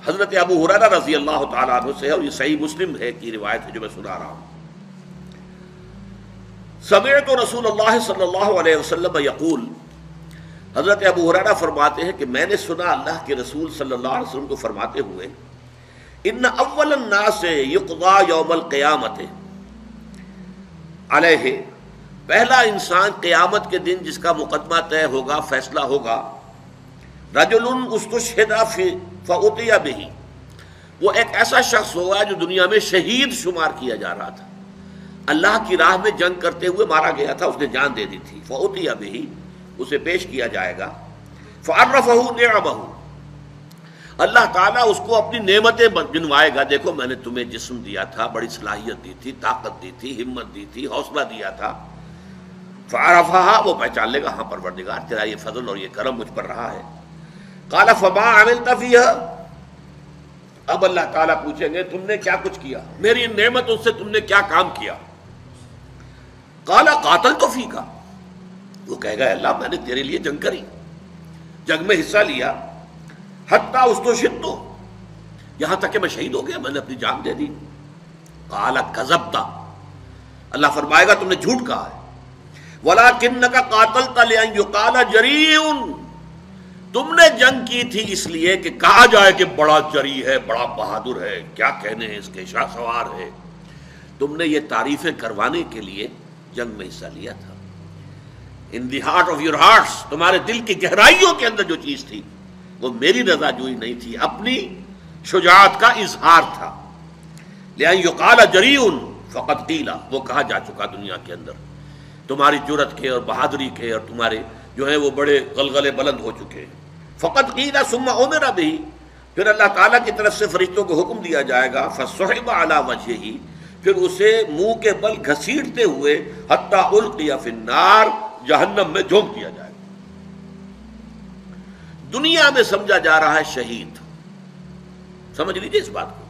حضرت ابو ہریرہ رضی اللہ تعالیٰ عنہ سے، اور یہ صحیح مسلم ہے کی روایت ہے جو میں سنا رہا ہوں، سمعت رسول اللہ صلی اللہ علیہ وسلم یقول، حضرت ابو ہریرہ فرماتے ہیں کہ میں نے سنا اللہ کے رسول صلی اللہ علیہ وسلم کو فرماتے ہوئے، ان اول الناس یقضى یوم القیامت علیہ، پہلا انسان قیامت کے دن جس کا مقدمہ طے ہوگا، فیصلہ ہوگا، رجل استشہد فأتي به، وہ ایک ایسا شخص ہوگا جو دنیا میں شہید شمار کیا جا رہا تھا، اللہ کی راہ میں جنگ کرتے ہوئے مارا گیا تھا، اس نے جان دے دی تھی، فأتي به، اسے پیش کیا جائے گا، فعرفہ نعمہ، اللہ تعالیٰ اس کو اپنی نعمتیں گنوائے گا، دیکھو میں نے تمہیں جسم دیا تھا، بڑی صلاحیت دی تھی، طاقت دی تھی، ہمت دی تھی، حوصلہ دیا تھا، فعرفہا، وہ پہچان لے گا، ہاں پروردگار تیرا یہ فضل اور یہ کرم مجھ پر رہا ہے، قال فما عملت فیہا، اب اللہ تعالیٰ پوچھیں گے تم نے کیا کچھ کیا، میری نعمتوں سے تم نے کیا کام کیا، قال قاتلت فیکا، وہ کہے گا اللہ میں نے تیرے لیے جنگ کری، جنگ میں حصہ لیا، حتی استشہدت، یہاں تک کہ میں شہید ہو گیا، میں نے اپنی جان دے دی، قال کذبت، اللہ فرمائے گا تم نے جھوٹ کہا ہے، ولکنک قاتلت لأن یقال جریء، تم نے جنگ کی تھی اس لیے کہ کہا جائے کہ بڑا جری ہے، بڑا بہادر ہے، کیا کہنے ہیں اس کے، شاہ سوار ہے، تم نے یہ تعریفیں کروانے کے لیے جنگ میں حصہ لیا تھا، in the heart of your hearts, تمہارے دل کی گہرائیوں کے اندر جو چیز تھی وہ میری رضا جوئی نہیں تھی، اپنی شجاعت کا اظہار تھا، لأن یقال جریء فقد قیل، وہ کہا جا چکا دنیا کے اندر، تمہاری جرأت کے اور بہادری کے اور تمہارے جو ہیں وہ بڑے غلغلے بلند ہو چکے ہیں، فقط قیل ثم امر به، پھر اللہ تعالیٰ کی طرف سے فرشتوں کو حکم دیا جائے گا، فصحب علی وجہہ، پھر اسے منہ کے بل گھسیٹتے ہوئے حتی القی فی النار، جہنم میں جھونک دیا جائے گا، دنیا میں سمجھا جا رہا ہے شہید، سمجھ لیجیے اس بات کو،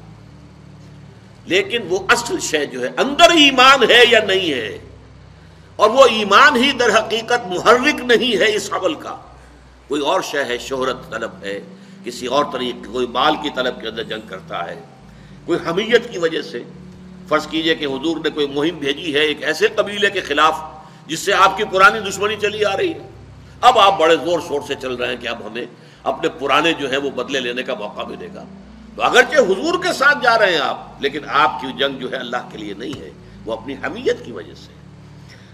لیکن وہ اصل شے جو ہے اندر ایمان ہے یا نہیں ہے، اور وہ ایمان ہی در حقیقت محرک نہیں ہے اس عمل کا، کوئی اور شے ہے، شہرت طلب ہے، کسی اور طریقے، کوئی مال کی طلب کے اندر جنگ کرتا ہے، کوئی حمیت کی وجہ سے، فرض کیجئے کہ حضور نے کوئی مہم بھیجی ہے ایک ایسے قبیلے کے خلاف جس سے آپ کی پرانی دشمنی چلی آ رہی ہے، اب آپ بڑے زور شور سے چل رہے ہیں کہ اب ہمیں اپنے پرانے جو ہے وہ بدلے لینے کا موقع ملے گا، تو اگرچہ حضور کے ساتھ جا رہے ہیں آپ، لیکن آپ کی جنگ جو ہے اللہ کے لیے نہیں ہے، وہ اپنی حمیت کی وجہ سے۔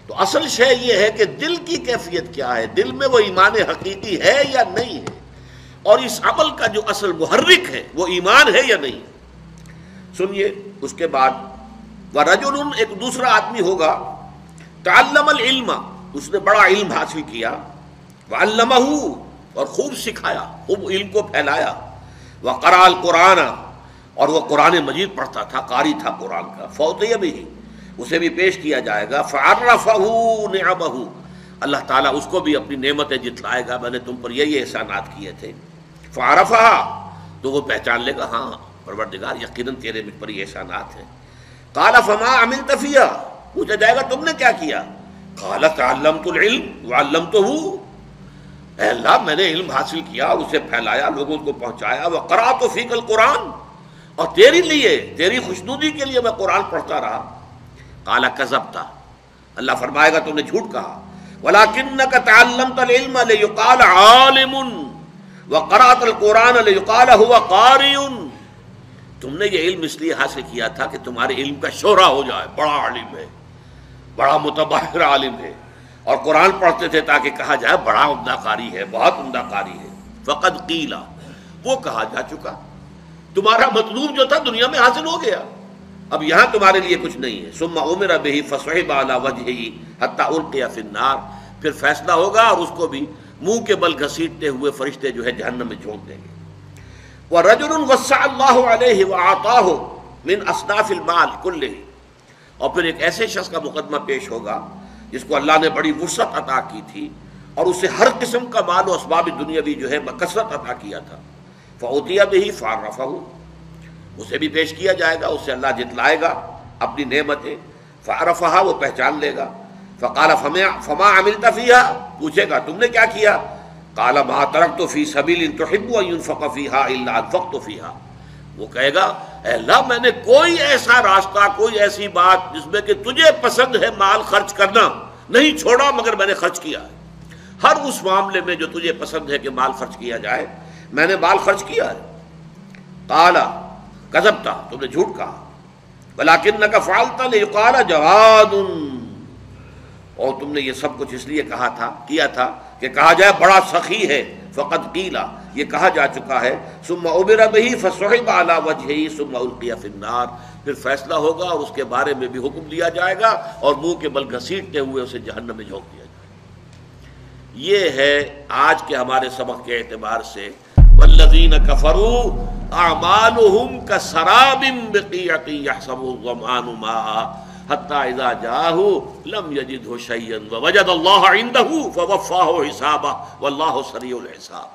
تو اصل شے یہ ہے کہ دل کی کیفیت کیا ہے، دل میں وہ ایمان حقیقی ہے یا نہیں ہے، اور اس عمل کا جو اصل محرک ہے وہ ایمان ہے یا نہیں۔ سنیے اس کے بعد، وَرَجُلٌ، ایک دوسرا آدمی ہوگا، تعلم العلم، اس نے بڑا علم حاصل کیا، وعلمہ، اور خوب سکھایا، خوب علم کو پھیلایا، وقرأ القرآن، اور وہ قرآن مجید پڑھتا تھا، قاری تھا قرآن کا، فأتي به، اسے بھی پیش کیا جائے گا، فعرفہ نعمہ، اللہ تعالیٰ اس کو بھی اپنی نعمتیں جتلائے گا، میں نے تم پر یہ احسانات کیے تھے، فعرفہ، تو وہ پہچان لے گا، ہاں پروردگار یقیناً تیرے مجھ پر یہ احسانات ہیں، قال فما عملت فیہا، پوچھا جائے گا تم نے کیا کیا، قال تعلمت العلم وعلمتہ، اے اللہ میں نے علم حاصل کیا، اسے پھیلایا، لوگوں کو پہنچایا، وقرأت فیک القرآن، اور تیرے لیے، تیری خوشنودی کے لیے میں قرآن پڑھتا رہا، قال کذبت، اللہ فرمائے گا تم نے جھوٹ کہا، ولکنک تعلمت العلم لیقال عالم وقرأت القرآن لیقال هو قاری، تم نے یہ علم اس لیے حاصل کیا تھا کہ تمہارے علم کا شہرہ ہو جائے، بڑا عالم ہے، بڑا متبحر عالم ہے، اور قرآن پڑھتے تھے تاکہ کہا جائے بڑا عمدہ قاری ہے، بہت عمدہ قاری ہے، فقد قیل، وہ کہا جا چکا، تمہارا مطلوب جو تھا دنیا میں حاصل ہو گیا، اب یہاں تمہارے لیے کچھ نہیں ہے، ثم امر به فصحب علی وجہہ حتی القی فی النار، پھر فیصلہ ہوگا اور اس کو بھی منہ کے بل گھسیٹتے ہوئے فرشتے جو ہے جہنم میں جھونک دیں گے۔ وَرَجُلٌ وَسَّعَ اللَّهُ عَلَيْهِ وَأَعْطَاهُ مِنْ أَصْنَافِ الْمَالِ كُلِّهِ، اور پھر ایک ایسے شخص کا مقدمہ پیش ہوگا جس کو اللہ نے بڑی وسعت عطا کی تھی اور اسے ہر قسم کا مال و اسباب دنیاوی جو ہے بکثرت عطا کیا تھا، فأتي به فعرفه، اسے بھی پیش کیا جائے گا، اسے اللہ جتلائے گا اپنی نعمتیں، فعرفها، وہ پہچان لے گا، فقال فما عملت فيها، پوچھے گا تم نے کیا کیا، قال ما ترکت فی سبیل تحب ان ينفق فيها الا انفقت فيها، وہ کہے گا اے اللہ میں نے کوئی ایسا راستہ، کوئی ایسی بات جس میں کہ تجھے پسند ہے مال خرچ کرنا نہیں چھوڑا مگر میں نے خرچ کیا ہے۔ ہر اس معاملے میں جو تجھے پسند ہے کہ مال خرچ کیا جائے میں نے مال خرچ کیا ہے۔ قال کذبت، تم نے جھوٹ کہا، ولکنک فعلت لیقال جواد، اور تم نے یہ سب کچھ اس لیے کیا تھا کہ کہا جائے بڑا سخی ہے، فقد قیل، یہ کہا جا چکا ہے، ثم عبر به فسحب على وجهه ثم القی فی النار، پھر فیصلہ ہوگا اور اس کے بارے میں بھی حکم دیا جائے گا اور منہ کے بل گھسیٹتے ہوئے اسے جہنم میں جھونک دیا جائے گا۔ یہ ہے آج کے ہمارے سبق کے اعتبار سے والذین کفروا اعمالهم کسراب بقیعۃ یحسبه الظمآن ماء حتی اذا جاءه لم یجدہ شیئا ووجد اللہ عنده فوفاہ حسابہ واللہ سریع الحساب۔